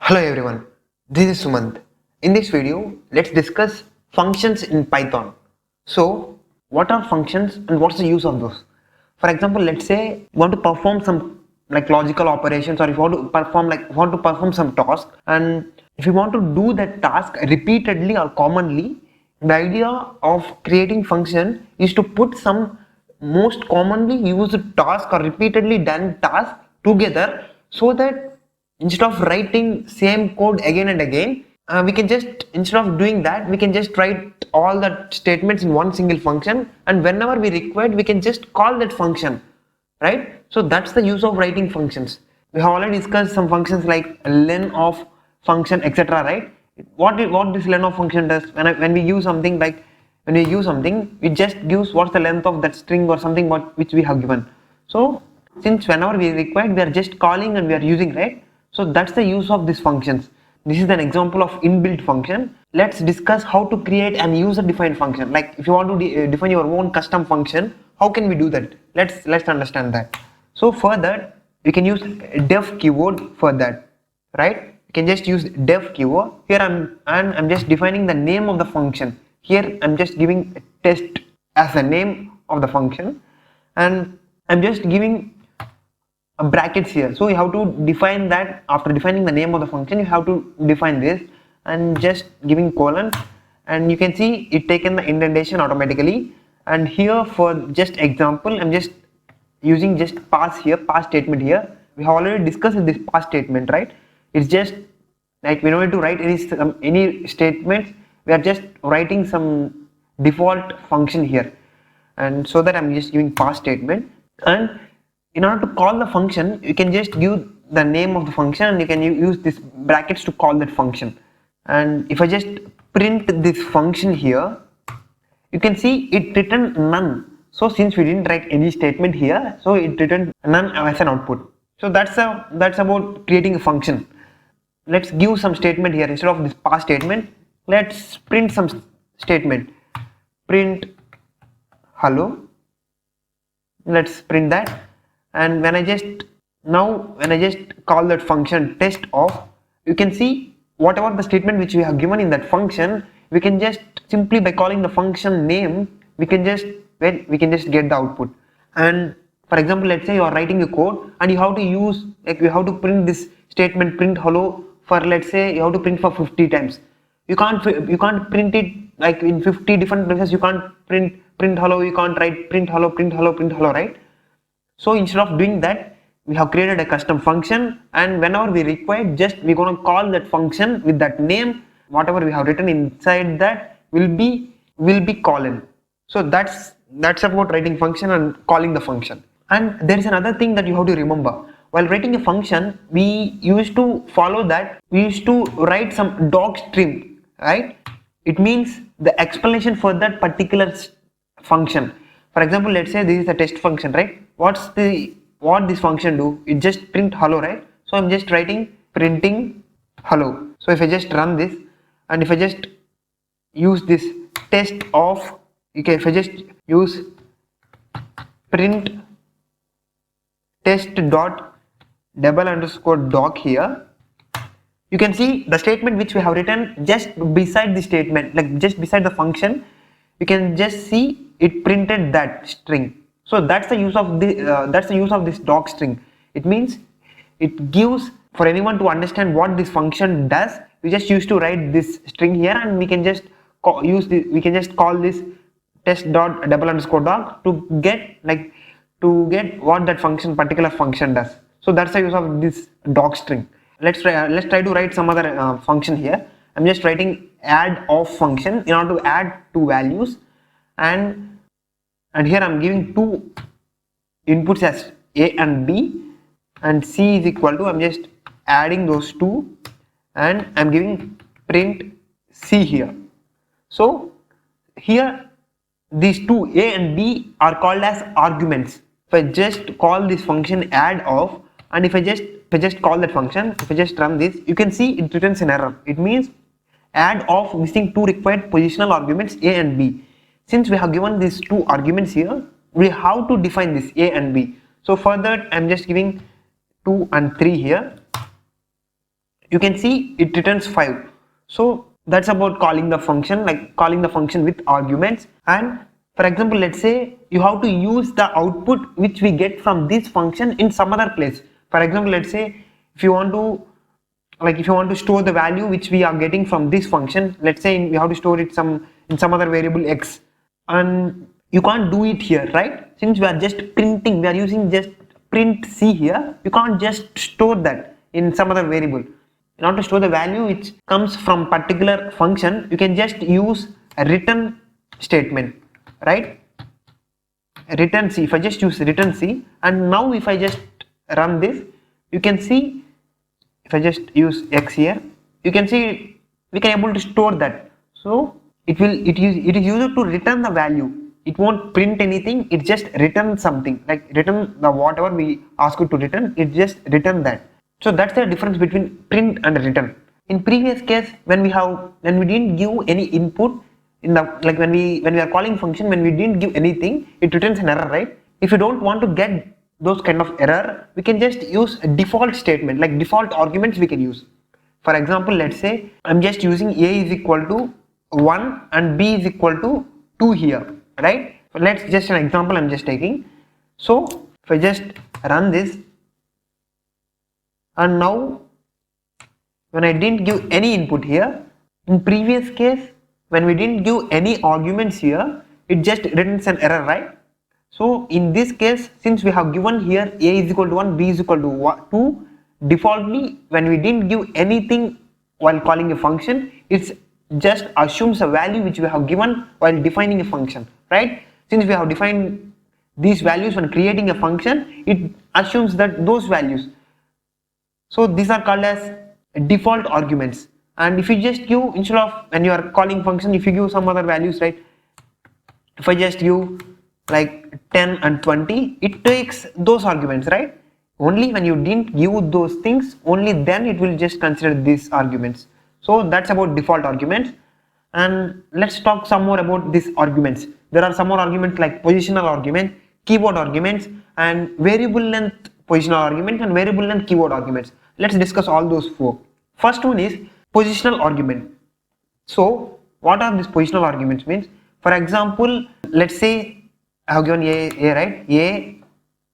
Hello everyone, this is Sumant. In this video, let's discuss functions in Python. So, what are functions and what's the use of those? For example, let's say you want to perform some logical operations, or if you want to perform some task, and if you want to do that task repeatedly or commonly, the idea of creating function is to put some most commonly used task or repeatedly done task together, so that instead of writing same code again and again, we can just, instead of doing that, we can just write all the statements in one single function, and whenever we require we can just call that function, right? So that's the use of writing functions. We have already discussed some functions like len of function, etc., right? What this len of function does, when we use something, we just gives what's the length of that string or something which we have given. So since whenever we require, we are just calling and we are using, right? So that's the use of these functions. This is an example of inbuilt function. Let's discuss how to create an user-defined function. Like if you want to define your own custom function, how can we do that? Let's understand that. So for that, we can use def keyword for that, right? You can just use def keyword. Here I'm just defining the name of the function. Here I'm just giving test as the name of the function, and I'm just giving brackets here. So you have to define that. After defining the name of the function, you have to define this and just giving colon, and you can see it taken the indentation automatically. And here for just example, I'm just using just pass here, pass statement here. We have already discussed this pass statement, right? It's just like we don't need to write any statements. We are just writing some default function here, and so that I'm just giving pass statement. And in order to call the function, you can just give the name of the function and you can use this brackets to call that function. And if I just print this function here, you can see it returned none. So since we didn't write any statement here, so it returned none as an output. So that's about creating a function. Let's give some statement here. Instead of this pass statement, let's print some statement. Print hello. Let's print that. And when I just call that function test of, you can see whatever the statement which we have given in that function, we can just simply by calling the function name, we can just get the output. And for example, let's say you are writing a code and you have to use, you have to print this statement print hello for, let's say you have to print for 50 times. You can't print it like in 50 different places. You can't print hello, you can't write print hello, right? So instead of doing that, we have created a custom function, and whenever we require, just we're going to call that function with that name. Whatever we have written inside that will be colon. So that's about writing function and calling the function. And there is another thing that you have to remember. While writing a function, we used to follow that. We used to write some doc string, right? It means the explanation for that particular function. For example, let's say this is a test function, right? What this function do? It just print hello, right? So I'm just writing printing hello. So if I just run this, and if I just use this test of, okay, if I just use print test dot double underscore doc here, you can see the statement which we have written just beside the statement, like just beside the function, you can just see it printed that string. So that's the use of this doc string. It means it gives, for anyone to understand what this function does, we just used to write this string here, and we can just call this test dot double underscore doc to get what that particular function does. So that's the use of this doc string. Let's try to write some other function here. I'm just writing add of function in order to add two values, and here I'm giving two inputs as a and b, and c is equal to, I'm just adding those two, and I'm giving print c here. So here these two a and b are called as arguments. If I just call this function add of, and if I just call that function, if I just run this, you can see it returns an error. It means add of missing two required positional arguments a and b. Since we have given these two arguments here, we have to define this a and b. So for that, I'm just giving 2 and 3 here. you can see it returns 5. So that's about calling the function, like calling the function with arguments. And for example, let's say you have to use the output which we get from this function in some other place. For example, let's say if you want to store the value which we are getting from this function, let's say we have to store it in some other variable x, and you can't do it here, right? Since we are just printing, we are using just print c here, you can't just store that in some other variable. In order to store the value which comes from particular function, you can just use a return statement, right? Return c. If I just use return c, and now if I just run this, you can see, if I just use x here, you can see we can able to store that. So it is used to return the value. It won't print anything, it just return something, like return the whatever we ask it to return, it just return that. So that's the difference between print and return. In previous case, when we didn't give any input in the, like when we are calling function, when we didn't give anything, it returns an error, right? If you don't want to get those kind of error, we can just use a default statement, like default arguments we can use. For example, let's say I'm just using a is equal to 1 and b is equal to 2 here, right? So let's just an example I'm just taking. So if I just run this, and now when I didn't give any input here, in previous case when we didn't give any arguments here, it just returns an error, right? So in this case, since we have given here a is equal to 1, b is equal to 2, defaultly when we didn't give anything while calling a function, it just assumes a value which we have given while defining a function, right? Since we have defined these values when creating a function, it assumes that those values. So these are called as default arguments. And if you just give, instead of when you are calling function, if you give some other values, right? If I just give like 10 and 20, it takes those arguments, right? Only when you didn't give those things, only then it will just consider these arguments. So that's about default arguments. And let's talk some more about these arguments. There are some more arguments like positional argument, keyword arguments, and variable length positional arguments and variable length keyword arguments. Let's discuss all those 4. First one is positional argument. So what are these positional arguments means? For example, let's say I have given a right, a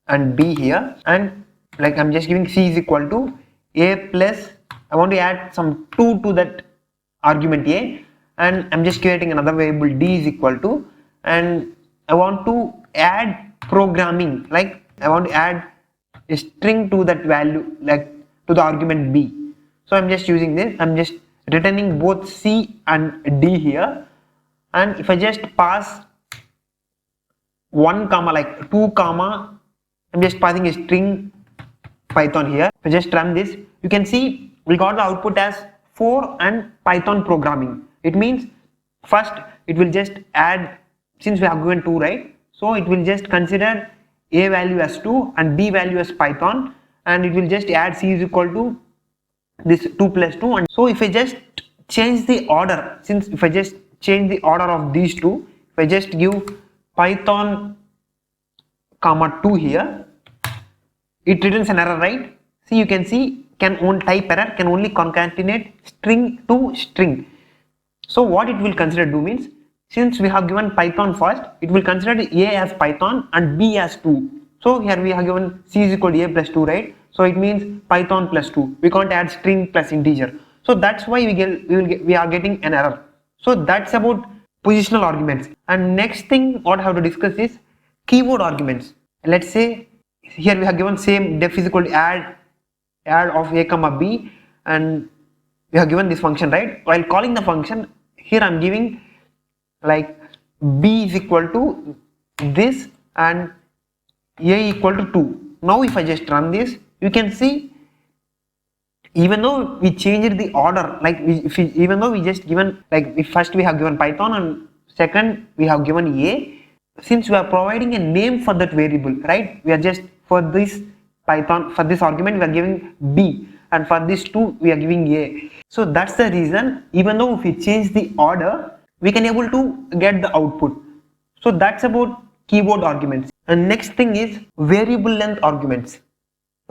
and b here, and like I'm just giving c is equal to a plus, I want to add some 2 to that argument a, and I'm just creating another variable d is equal to, and I want to add programming, like I want to add a string to that value, like to the argument b. So I'm just using this, I'm just returning both c and d here, and if I just pass 1 comma, like 2 comma, I'm just passing a string Python here. If I just run this, you can see we got the output as 4 and Python programming. It means first it will just add, since we have given 2, right? So it will just consider a value as 2 and b value as Python, and it will just add c is equal to this 2 plus 2. And so if I just change the order, since if I just change the order of these two, if I just give Python comma 2 here, it returns an error, right? See, you can see type error can only concatenate string to string. So what it will consider do means, since we have given Python first, it will consider a as Python and b as 2. So here we have given c is equal to a plus 2, right? So it means Python plus 2. We can't add string plus integer. So that's why we are getting an error. So that's about positional arguments. And next thing what I have to discuss is keyword arguments. Let's say here we have given same def is equal to add of a comma b, and we have given this function, right? While calling the function, here I'm giving like b is equal to this and a equal to 2. Now if I just run this, you can see even though we changed the order, like even though we just given, like if first we have given Python and second we have given a, since we are providing a name for that variable, right? We are just, for this Python, for this argument we are giving b, and for this 2 we are giving a. So that's the reason, even though if we change the order, we can able to get the output. So that's about keyword arguments. And next thing is variable length arguments.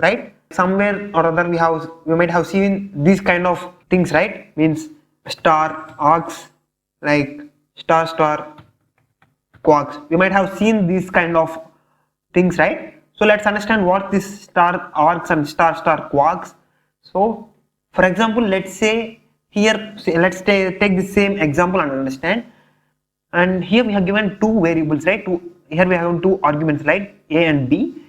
right? Somewhere or other we might have seen these kind of things, right? Means star, arcs, like star star, quarks. We might have seen these kind of things, right? So let's understand what this star arcs and star star quarks. So for example, let's say here, let's take the same example and understand. And here we have given two variables, right? Here we have given two arguments, right? A and B.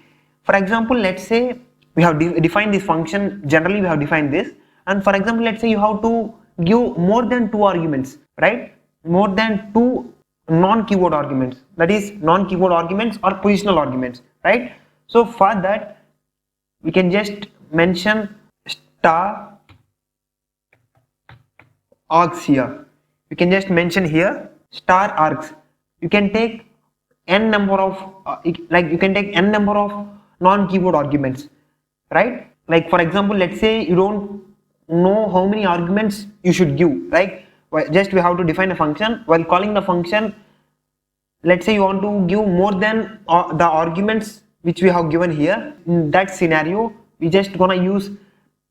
For example, let's say we have defined this function. Generally we have defined this, and for example, let's say you have to give more than two arguments, right? More than two non-keyword arguments, that is non-keyword arguments or positional arguments, right? So for that we can just mention star arcs here. You can just mention here star arcs. You can take n number of you can take n number of non-keyword arguments, right? Like for example, let's say you don't know how many arguments you should give, right? Just we have to define a function. While calling the function, let's say you want to give more than the arguments which we have given here. In that scenario, we just gonna use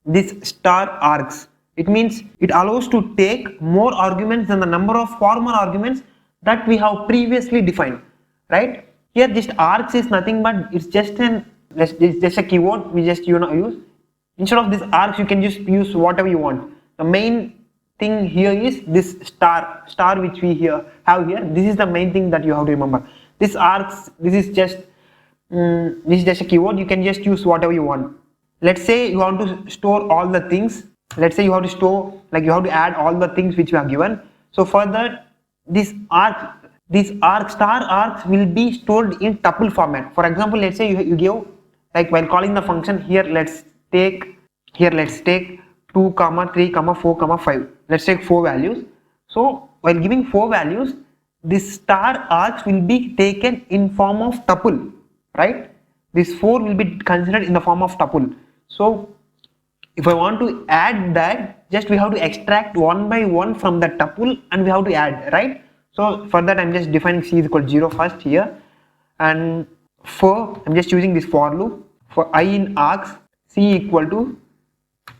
this star arcs. It means it allows to take more arguments than the number of former arguments that we have previously defined, right? Here just arcs is nothing but it's just a keyword we just use. Instead of this arcs, you can just use whatever you want. The main thing here is this star which we have here. This is the main thing that you have to remember. This arcs, this is just a keyword. You can just use whatever you want. Let's say you want to store all the things. Let's say you have to store, like you have to add all the things which we have given. So for that, these star arcs will be stored in tuple format. For example, let's say you give, like while calling the function here, let's take 2, 3, 4, 5. Let's take 4 values. So while giving 4 values, this star arcs will be taken in form of tuple, right? This 4 will be considered in the form of tuple. So if I want to add that, just we have to extract one by one from the tuple and we have to add, right? So for that, I'm just defining c is equal to 0 first here, and for I'm just using this for loop for I in arcs, c equal to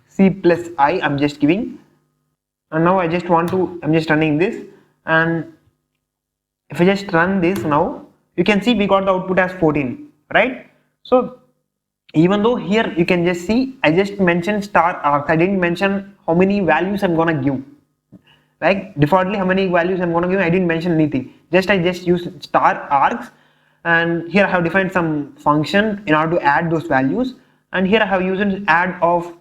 c plus I I'm just giving, and now I'm just running this, and if I just run this now, you can see we got the output as 14, right? So even though here you can just see I just mentioned star arcs, I didn't mention how many values I'm gonna give. Like defaultly how many values I'm gonna give, I didn't mention anything. I just used star arcs, and here I have defined some function in order to add those values, and here I have used add of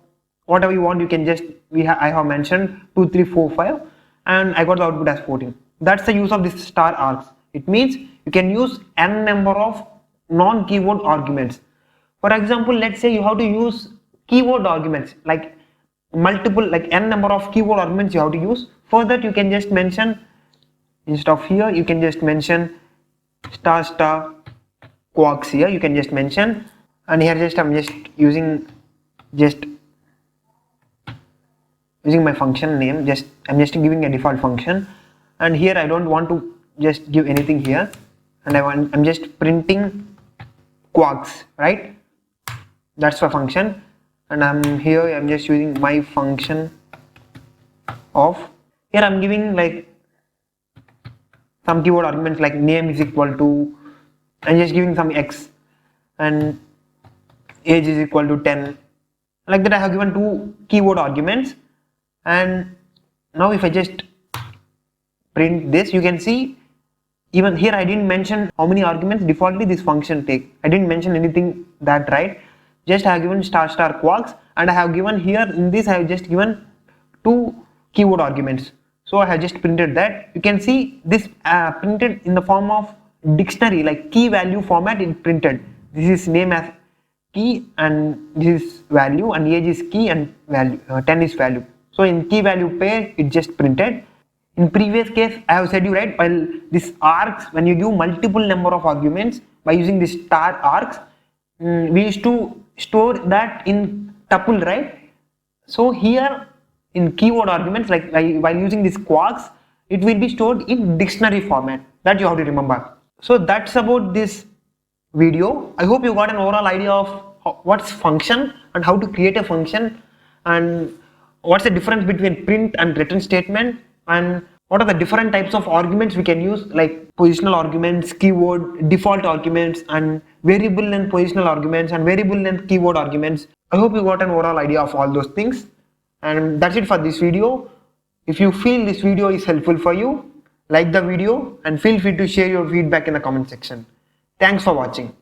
whatever you want. You can just I have mentioned 2, 3, 4, 5, and I got the output as 14. That's the use of this star arcs. It means you can use n number of non-keyword arguments. For example, let's say you have to use keyword arguments, like multiple, like n number of keyword arguments you have to use. For that, you can just mention, instead of here, you can just mention star star quarks here. You can just mention, and here I'm just using my function name. I'm just giving a default function, and here I don't want to just give anything here, and I'm just printing quarks, right? That's the function, and I'm just using my function of, here I'm giving like some keyword arguments like name is equal to, I'm just giving some x, and age is equal to 10, like that. I have given 2 keyword arguments, and now if I just print this, you can see even here I didn't mention how many arguments defaultly this function take. I didn't mention anything that, right? Just I have given star star quarks, and I have given here in this I have just given 2 keyword arguments. So I have just printed that. You can see this printed in the form of dictionary, like key value format. It printed. This is name as key, and this is value, and age is key, and value 10 is value. So in key value pair, it just printed. In previous case, I have said you, right, while this arcs, when you give multiple number of arguments by using this star arcs, we used to store that in tuple, right? So here in keyword arguments, like while using these quarks, it will be stored in dictionary format. That you have to remember. So that's about this video. I hope you got an overall idea of what's function and how to create a function, and what's the difference between print and return statement, and what are the different types of arguments we can use, like positional arguments, keyword, default arguments, and variable length positional arguments and variable length keyword arguments. I hope you got an overall idea of all those things. And that's it for this video. If you feel this video is helpful for you, like the video and feel free to share your feedback in the comment section. Thanks for watching.